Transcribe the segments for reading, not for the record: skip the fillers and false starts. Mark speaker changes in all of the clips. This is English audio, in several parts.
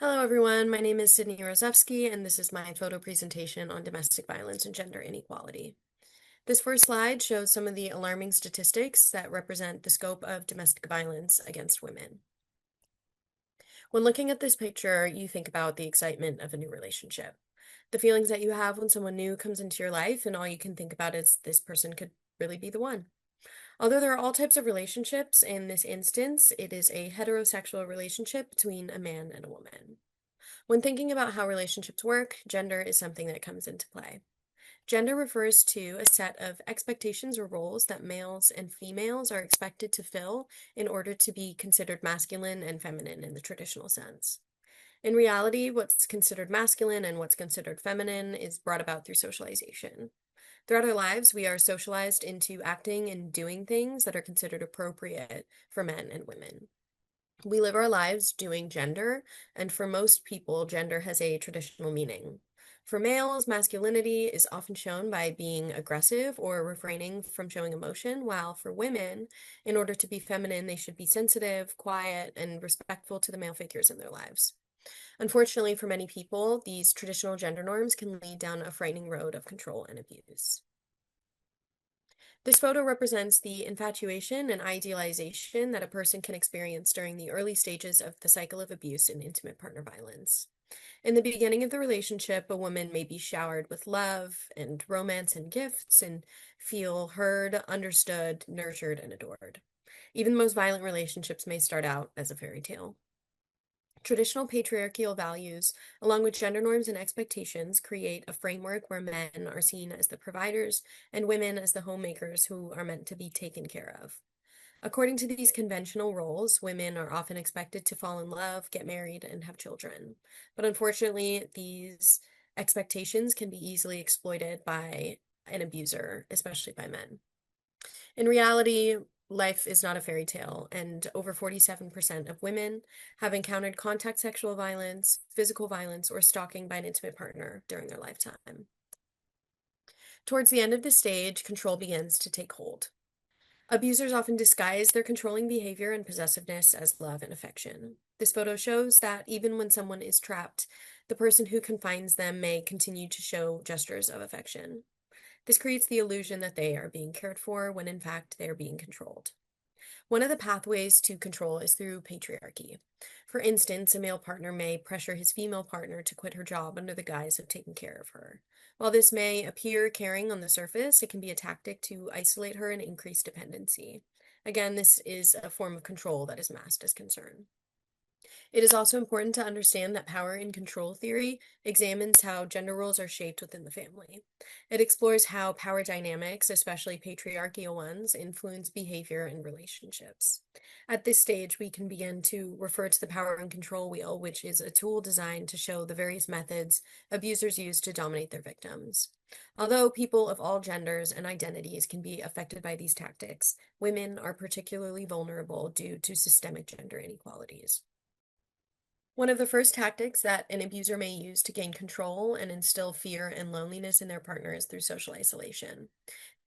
Speaker 1: Hello everyone, my name is Sydney Rosefsky and this is my photo presentation on domestic violence and gender inequality. This first slide shows some of the alarming statistics that represent the scope of domestic violence against women. When looking at this picture, you think about the excitement of a new relationship. The feelings that you have when someone new comes into your life and all you can think about is this person could really be the one. Although there are all types of relationships, in this instance, it is a heterosexual relationship between a man and a woman. When thinking about how relationships work, gender is something that comes into play. Gender refers to a set of expectations or roles that males and females are expected to fill in order to be considered masculine and feminine in the traditional sense. In reality, what's considered masculine and what's considered feminine is brought about through socialization. Throughout our lives, we are socialized into acting and doing things that are considered appropriate for men and women. We live our lives doing gender, and for most people, gender has a traditional meaning. For males, masculinity is often shown by being aggressive or refraining from showing emotion, while for women, in order to be feminine, they should be sensitive, quiet, and respectful to the male figures in their lives. Unfortunately, for many people, these traditional gender norms can lead down a frightening road of control and abuse. This photo represents the infatuation and idealization that a person can experience during the early stages of the cycle of abuse and intimate partner violence. In the beginning of the relationship, a woman may be showered with love and romance and gifts and feel heard, understood, nurtured, and adored. Even the most violent relationships may start out as a fairy tale. Traditional patriarchal values, along with gender norms and expectations, create a framework where men are seen as the providers and women as the homemakers who are meant to be taken care of. According to these conventional roles, women are often expected to fall in love, get married, and have children. But unfortunately, these expectations can be easily exploited by an abuser, especially by men. In reality, life is not a fairy tale, and over 47% of women have encountered contact sexual violence, physical violence, or stalking by an intimate partner during their lifetime. Towards the end of the stage, control begins to take hold. Abusers often disguise their controlling behavior and possessiveness as love and affection. This photo shows that even when someone is trapped, the person who confines them may continue to show gestures of affection. This creates the illusion that they are being cared for when in fact they are being controlled. One of the pathways to control is through patriarchy. For instance, a male partner may pressure his female partner to quit her job under the guise of taking care of her. While this may appear caring on the surface, it can be a tactic to isolate her and increase dependency. Again, this is a form of control that is masked as concern. It is also important to understand that power and control theory examines how gender roles are shaped within the family. It explores how power dynamics, especially patriarchal ones, influence behavior and relationships. At this stage, we can begin to refer to the power and control wheel, which is a tool designed to show the various methods abusers use to dominate their victims. Although people of all genders and identities can be affected by these tactics, women are particularly vulnerable due to systemic gender inequalities. One of the first tactics that an abuser may use to gain control and instill fear and loneliness in their partner is through social isolation.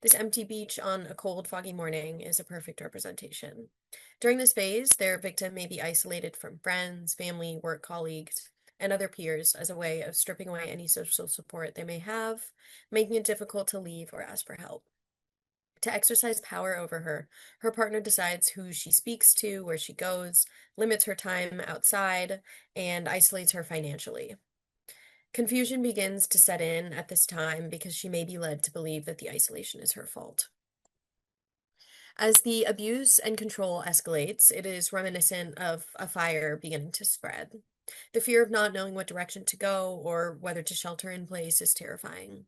Speaker 1: This empty beach on a cold, foggy morning is a perfect representation. During this phase, their victim may be isolated from friends, family, work colleagues, and other peers as a way of stripping away any social support they may have, making it difficult to leave or ask for help. To exercise power over her, her partner decides who she speaks to, where she goes, limits her time outside, and isolates her financially. Confusion begins to set in at this time because she may be led to believe that the isolation is her fault. As the abuse and control escalates, it is reminiscent of a fire beginning to spread. The fear of not knowing what direction to go or whether to shelter in place is terrifying.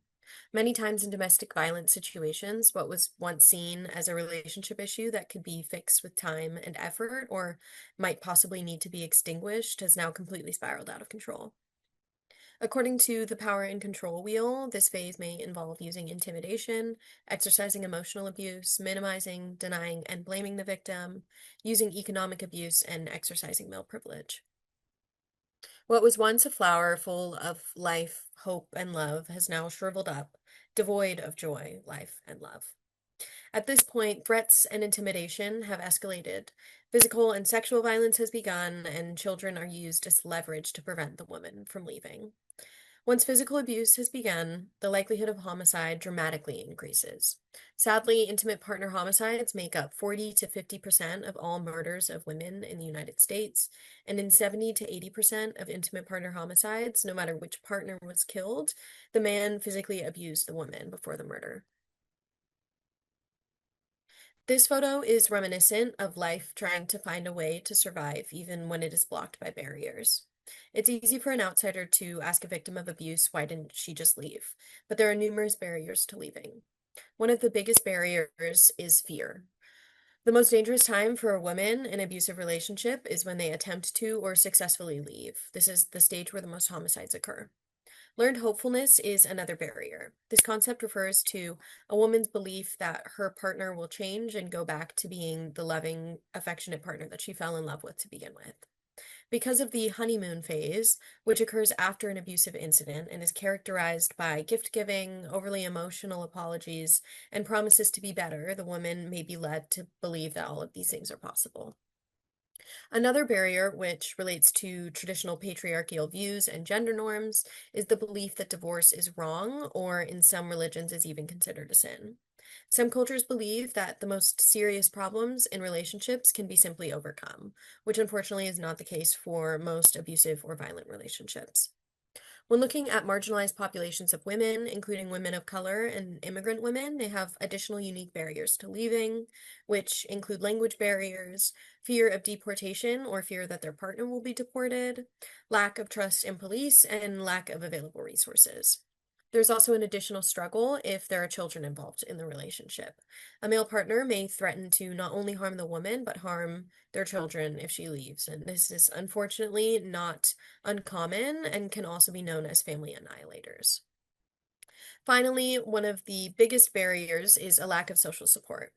Speaker 1: Many times in domestic violence situations, what was once seen as a relationship issue that could be fixed with time and effort or might possibly need to be extinguished has now completely spiraled out of control. According to the power and control wheel, this phase may involve using intimidation, exercising emotional abuse, minimizing, denying, and blaming the victim, using economic abuse, and exercising male privilege. What was once a flower full of life, hope, and love has now shriveled up, devoid of joy, life, and love. At this point, threats and intimidation have escalated. Physical and sexual violence has begun, and children are used as leverage to prevent the woman from leaving. Once physical abuse has begun, the likelihood of homicide dramatically increases. Sadly, intimate partner homicides make up 40 to 50% of all murders of women in the United States, and in 70 to 80% of intimate partner homicides, no matter which partner was killed, the man physically abused the woman before the murder. This photo is reminiscent of life trying to find a way to survive even when it is blocked by barriers. It's easy for an outsider to ask a victim of abuse, why didn't she just leave? But there are numerous barriers to leaving. One of the biggest barriers is fear. The most dangerous time for a woman in an abusive relationship is when they attempt to or successfully leave. This is the stage where the most homicides occur. Learned hopefulness is another barrier. This concept refers to a woman's belief that her partner will change and go back to being the loving, affectionate partner that she fell in love with to begin with. Because of the honeymoon phase, which occurs after an abusive incident and is characterized by gift giving, overly emotional apologies, and promises to be better, the woman may be led to believe that all of these things are possible. Another barrier, which relates to traditional patriarchal views and gender norms, is the belief that divorce is wrong, or in some religions is even considered a sin. Some cultures believe that the most serious problems in relationships can be simply overcome, which unfortunately is not the case for most abusive or violent relationships. When looking at marginalized populations of women, including women of color and immigrant women, they have additional unique barriers to leaving, which include language barriers, fear of deportation or fear that their partner will be deported, lack of trust in police, and lack of available resources. There's also an additional struggle if there are children involved in the relationship. A male partner may threaten to not only harm the woman, but harm their children if she leaves. And this is unfortunately not uncommon and can also be known as family annihilators. Finally, one of the biggest barriers is a lack of social support.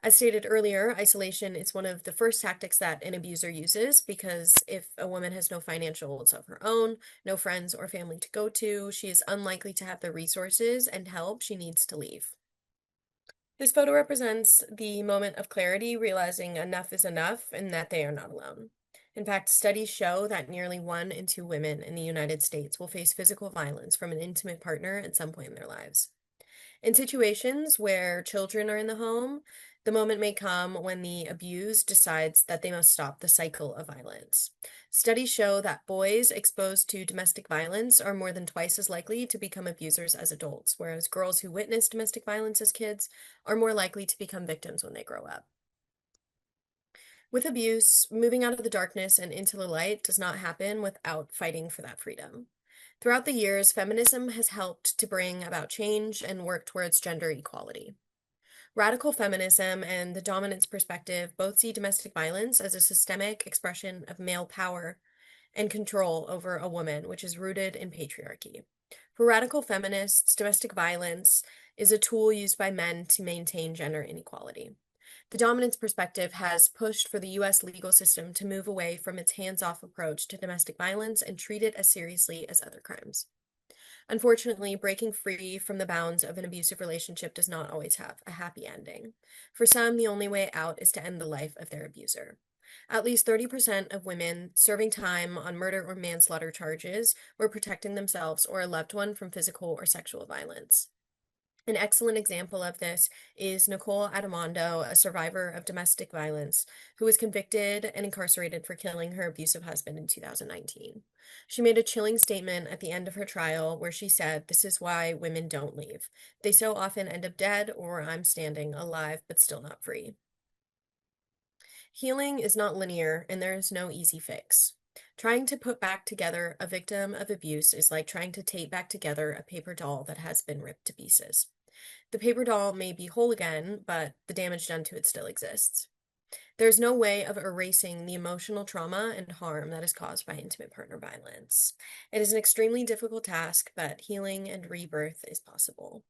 Speaker 1: As stated earlier, isolation is one of the first tactics that an abuser uses because if a woman has no financials of her own, no friends or family to go to, she is unlikely to have the resources and help she needs to leave. This photo represents the moment of clarity, realizing enough is enough and that they are not alone. In fact, studies show that nearly 1 in 2 women in the United States will face physical violence from an intimate partner at some point in their lives. In situations where children are in the home, the moment may come when the abused decides that they must stop the cycle of violence. Studies show that boys exposed to domestic violence are more than twice as likely to become abusers as adults, whereas girls who witness domestic violence as kids are more likely to become victims when they grow up. With abuse, moving out of the darkness and into the light does not happen without fighting for that freedom. Throughout the years, feminism has helped to bring about change and work towards gender equality. Radical feminism and the dominance perspective both see domestic violence as a systemic expression of male power and control over a woman, which is rooted in patriarchy. For radical feminists, domestic violence is a tool used by men to maintain gender inequality. The dominance perspective has pushed for the US legal system to move away from its hands-off approach to domestic violence and treat it as seriously as other crimes. Unfortunately, breaking free from the bounds of an abusive relationship does not always have a happy ending. For some, the only way out is to end the life of their abuser. At least 30% of women serving time on murder or manslaughter charges were protecting themselves or a loved one from physical or sexual violence. An excellent example of this is Nicole Adamondo, a survivor of domestic violence, who was convicted and incarcerated for killing her abusive husband in 2019. She made a chilling statement at the end of her trial where she said, "This is why women don't leave. They so often end up dead, or I'm standing alive but still not free." Healing is not linear, and there is no easy fix. Trying to put back together a victim of abuse is like trying to tape back together a paper doll that has been ripped to pieces. The paper doll may be whole again, but the damage done to it still exists. There's no way of erasing the emotional trauma and harm that is caused by intimate partner violence. It is an extremely difficult task, but healing and rebirth is possible.